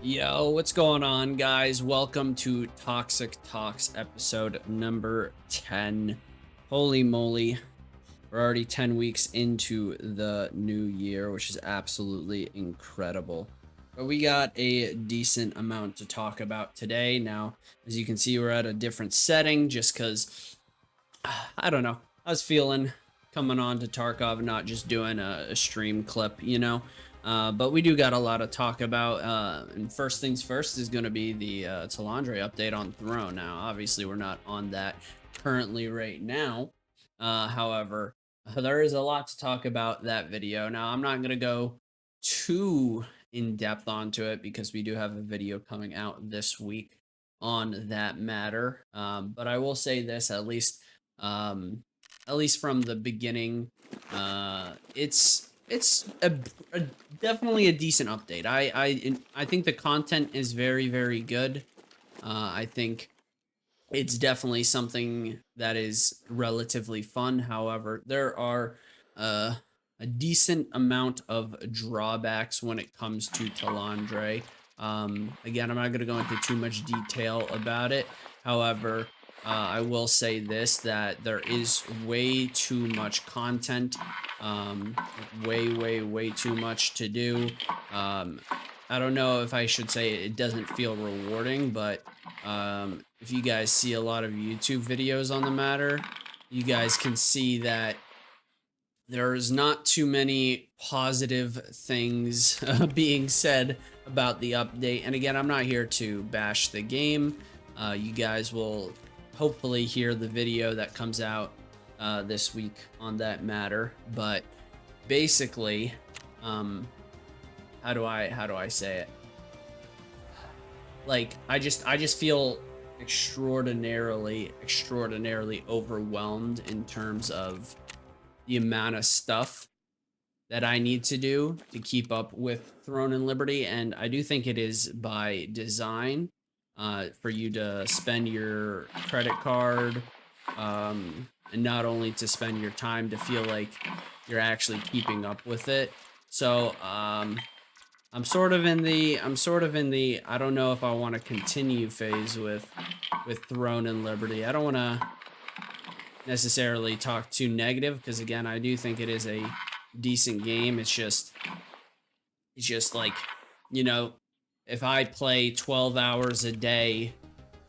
Yo, what's going on, guys? Welcome to Toxic Talks episode number 10. Holy moly, we're already 10 weeks into the new year, which is absolutely incredible. But we got a decent amount to talk about today. Now, as you can see, we're at a different setting just because, I don't know, I was feeling coming on to Tarkov, not just doing a stream clip. But we do got a lot to talk about. And first things first is going to be the Talandre update on Throne. Now, obviously, we're not on that currently right now. However, there is a lot to talk about that video. Now, I'm not going to go too in depth onto it because we do have a video coming out this week on that matter. But I will say this, um, at least from the beginning, it's a definitely a decent update. I think the content is very good. I think it's definitely something that is relatively fun. However, there are a decent amount of drawbacks when it comes to Talandre. Again, I'm not going to go into too much detail about it. However, I will say this, that there is way too much content, way too much to do. I don't know if I should say it doesn't feel rewarding, but if you guys see a lot of YouTube videos on the matter, you guys can see that there's not too many positive things being said about the update. And again, I'm not here to bash the game. You guys will hopefully hear the video that comes out this week on that matter. But basically, how do I say it? Like, I just feel extraordinarily overwhelmed in terms of the amount of stuff that I need to do to keep up with Throne and Liberty. And I do think it is by design, for you to spend your credit card, and not only to spend your time, to feel like you're actually keeping up with it. So I'm sort of in the I don't know if I want to continue phase with Throne and Liberty. I don't want to necessarily talk too negative because, again, I do think it is a decent game. It's just like, you know, if I play 12 hours a day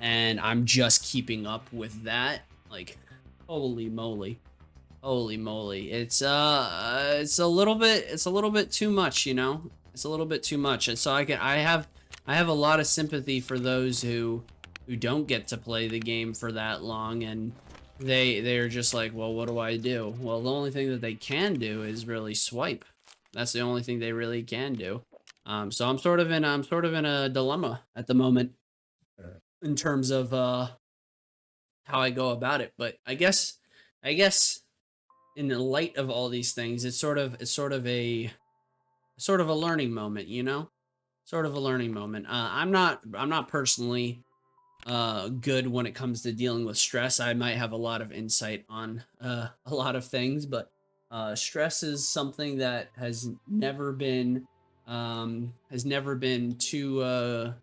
and I'm just keeping up with that, like, holy moly. Holy moly. It's a little bit too much, you know? It's a little bit too much. And so I have a lot of sympathy for those who don't get to play the game for that long, and they're just like, well, what do I do? Well, the only thing that they can do is really swipe. That's the only thing they really can do. So I'm sort of in a dilemma at the moment in terms of how I go about it. But I guess in the light of all these things, it's sort of a learning moment, you know? Sort of a learning moment. I'm not personally good when it comes to dealing with stress. I might have a lot of insight on a lot of things, but stress is something that has never been too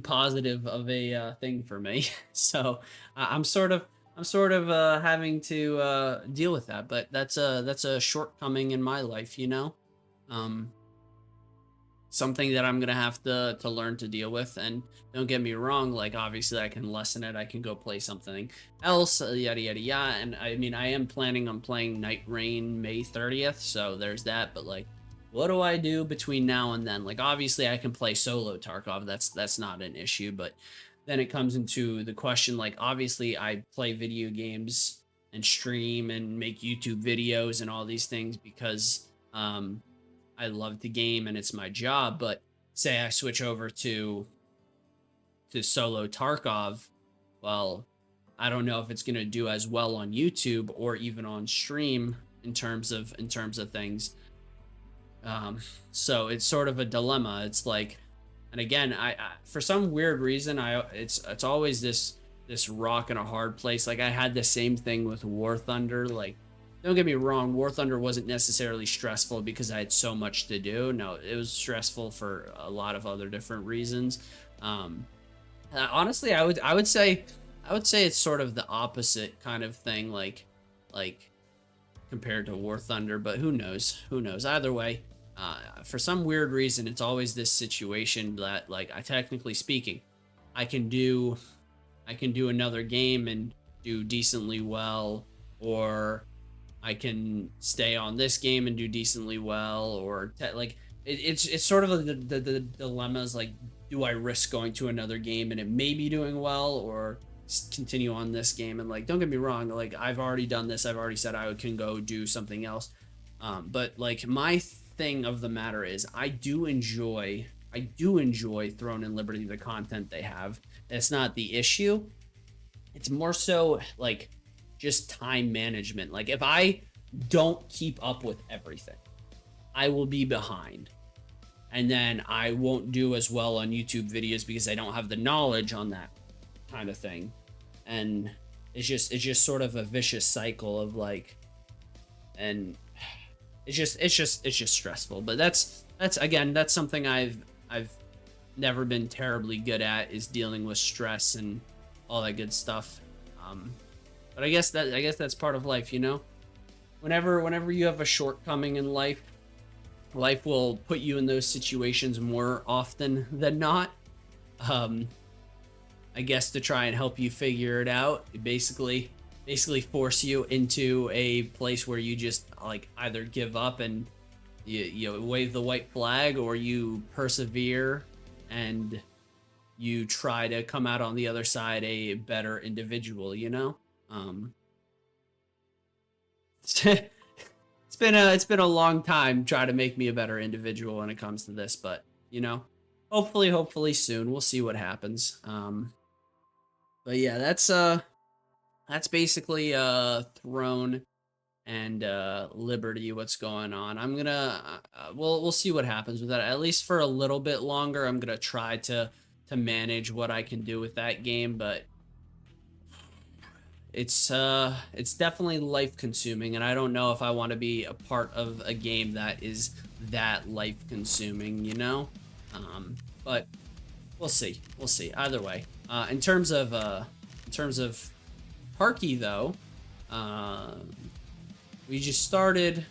positive of a thing for me. So I'm sort of having to deal with that, but that's a shortcoming in my life, you know. Um, Something that I'm gonna have to learn to deal with. And don't get me wrong, like, obviously I can lessen it. I can go play something else, yada yada yada. And I mean, I am planning on playing NightReign May 30th, so there's that. But like, what do I do between now and then? Like, obviously I can play solo Tarkov. That's not an issue. But then it comes into the question, like, obviously I play video games and stream and make YouTube videos and all these things because I love the game and it's my job. But say I switch over to solo Tarkov, well, I don't know if it's going to do as well on YouTube or even on stream in terms of things. Um, so it's sort of a dilemma. It's like, and again, I for some weird reason, it's always this rock and a hard place. Like, I had the same thing with War Thunder. Like, don't get me wrong, War Thunder wasn't necessarily stressful because I had so much to do. No, it was stressful for a lot of other different reasons. Um, Honestly, I would say it's sort of the opposite kind of thing, like compared to War Thunder. But who knows? Who knows? Either way, for some weird reason, it's always this situation that, like, I technically speaking, I can do I can do another game and do decently well, or I can stay on this game and do decently well, or like it's sort of the dilemmas, like, do I risk going to another game and it may be doing well, or continue on this game? And, like, don't get me wrong, like, I've already done this, I've already said I can go do something else, but, like, my thing of the matter is I do enjoy Throne and Liberty, the content they have. It's not the issue. It's more so like just time management. Like, if I don't keep up with everything, I will be behind. And then I won't do as well on YouTube videos because I don't have the knowledge on that kind of thing. And it's just sort of a vicious cycle of, like, and it's just stressful. But that's again, that's something I've never been terribly good at, is dealing with stress and all that good stuff. But I guess that's part of life, you know. Whenever you have a shortcoming in life, life will put you in those situations more often than not. Um, I guess to try and help you figure it out. It basically force you into a place where you just, like, either give up and you wave the white flag, or you persevere and you try to come out on the other side a better individual, you know. It's been a long time trying to make me a better individual when it comes to this, but, you know, hopefully soon. We'll see what happens. But yeah, that's basically Throne and Liberty, what's going on. I'm gonna we'll see what happens with that. At least for a little bit longer, I'm gonna try to manage what I can do with that game, but it's definitely life consuming, and I don't know if I want to be a part of a game that is that life consuming, you know. But we'll see either way. In terms of Parky, though, we just started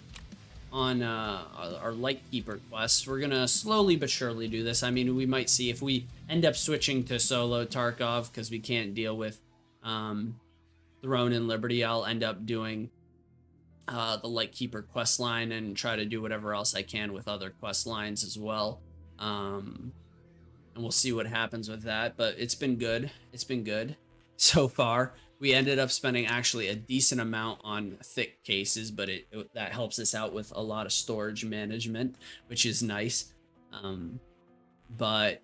on our Lightkeeper quest. We're gonna slowly but surely do this. I mean, we might see if we end up switching to solo Tarkov because we can't deal with Throne and Liberty. I'll end up doing the Lightkeeper quest line and try to do whatever else I can with other quest lines as well. And we'll see what happens with that. But it's been good. It's been good so far. We ended up spending actually a decent amount on thick cases, but that helps us out with a lot of storage management, which is nice. But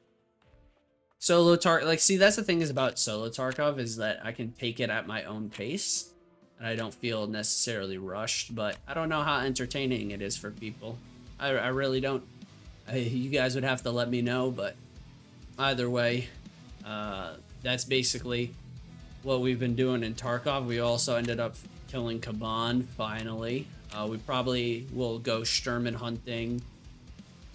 solo like, see, that's the thing is about solo Tarkov, is that I can take it at my own pace and I don't feel necessarily rushed. But I don't know how entertaining it is for people. I really don't. You guys would have to let me know, but either way, that's basically what we've been doing in Tarkov. We also ended up killing Kaban finally. We probably will go Sturman hunting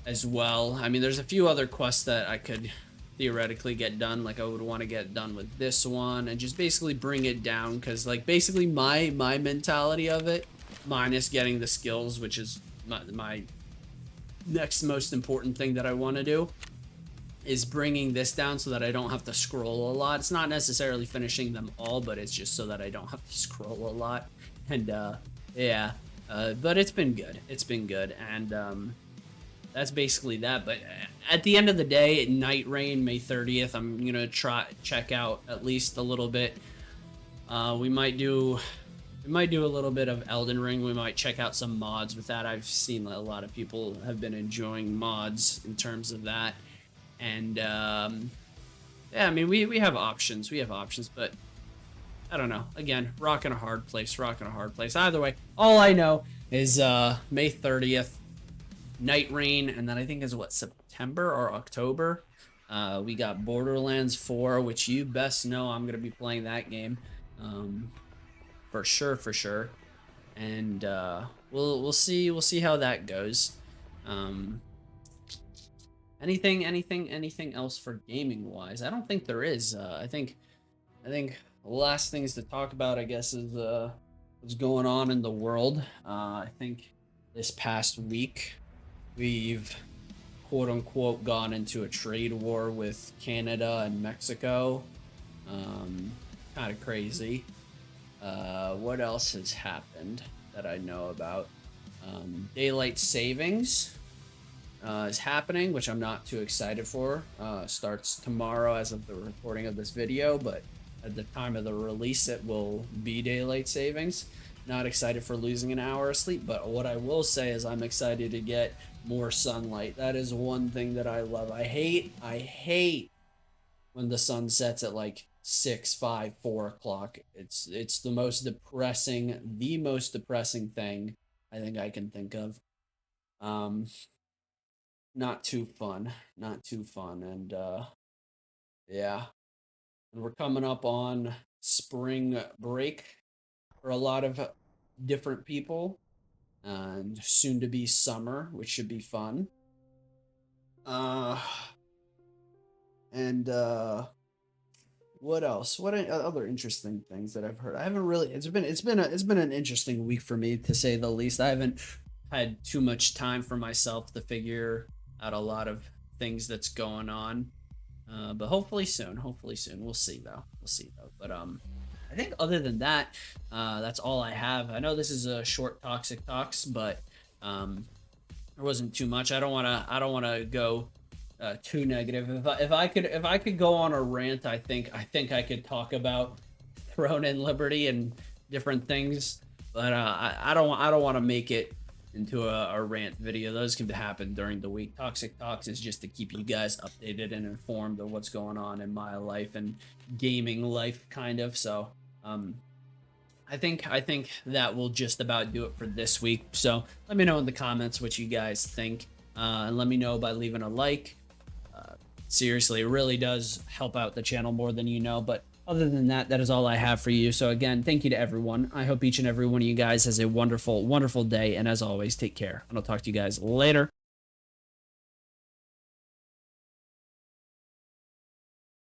as well. I mean, there's a few other quests that I could theoretically get done. Like, I would want to get done with this one and just basically bring it down, because, like, basically my mentality of it, minus getting the skills, which is my next most important thing that I want to do, is bringing this down so that I don't have to scroll a lot. It's not necessarily finishing them all, but it's just so that I don't have to scroll a lot. And yeah, but it's been good. It's been good, and that's basically that. But at the end of the day, NightReign, May 30th, I'm gonna check out at least a little bit. We might do a little bit of Elden Ring. We might check out some mods with that. I've seen a lot of people have been enjoying mods in terms of that. And yeah, I mean, we have options. We have options, but I don't know. Again, rocking a hard place. Either way, all I know is May 30th, NightReign, and then I think is what, September or October. We got Borderlands 4, which you best know I'm gonna be playing that game, for sure. and we'll see how that goes. Um, anything else for gaming wise? I don't think there is. I think the last things to talk about, I guess, is what's going on in the world. I think this past week we've quote unquote gone into a trade war with Canada and Mexico. Um, kind of crazy. What else has happened that I know about? Daylight savings is happening, which I'm not too excited for. Starts tomorrow as of the recording of this video, but at the time of the release, it will be daylight savings. Not excited for losing an hour of sleep, but what I will say is I'm excited to get more sunlight. That is one thing that I love. I hate when the sun sets at like 6, 5, 4 o'clock. It's the most depressing thing I think I can think of. Um, not too fun, not too fun, and yeah, and we're coming up on spring break for a lot of different people, and soon to be summer, which should be fun. Uh, and what else? Other interesting things that I've heard? I haven't really. It's been an interesting week for me to say the least. I haven't had too much time for myself to figure out a lot of things that's going on. But hopefully soon. Hopefully soon. We'll see though. We'll see though. But I think other than that, that's all I have. I know this is a short toxic talks, but there wasn't too much. I don't wanna go too negative. If I could go on a rant, I think I could talk about Throne and Liberty and different things, but I don't want to make it into a rant video. Those can happen during the week. Toxic Talks is just to keep you guys updated and informed of what's going on in my life and gaming life, kind of. So, I think that will just about do it for this week. So let me know in the comments what you guys think, and let me know by leaving a like. Seriously, it really does help out the channel more than you know. But other than that, that is all I have for you. So again, thank you to everyone. I hope each and every one of you guys has a wonderful, wonderful day. And as always, take care. And I'll talk to you guys later.